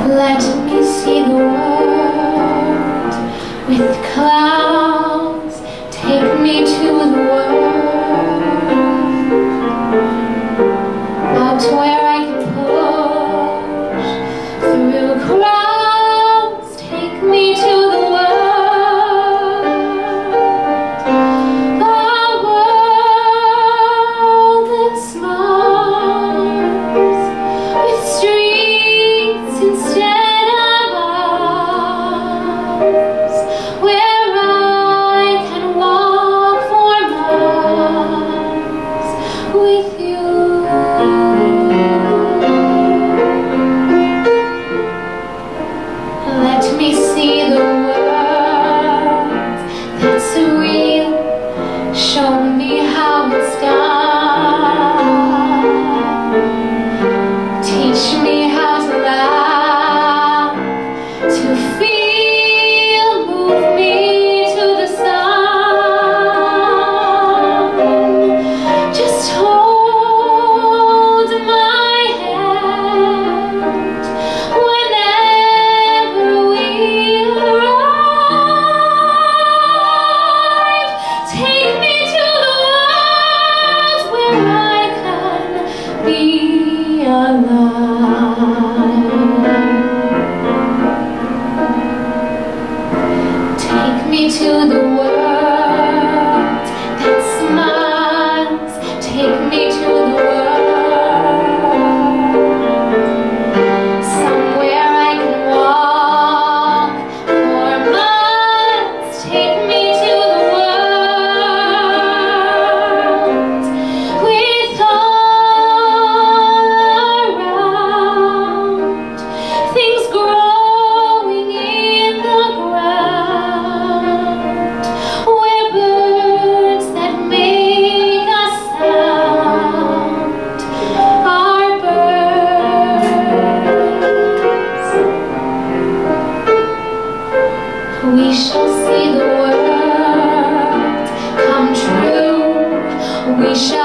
Let me see the world with clouds. Take me to the world out where I can push through crowds. Take me to the world, a world that smiles with streets instead of eyes, where I can walk for miles with you. Let me see the world that's real. Show me how it's done. Teach me how to laugh, to feel, move me to the sun. Just hold my hand whenever we arrive. Take me to the world where I can be alive. Take me to the world that smiles. Take me to the world somewhere I can walk for miles. Take me to the world with all around things growing in the ground, where birds that make a sound are birds. We shall see the world come true. We shall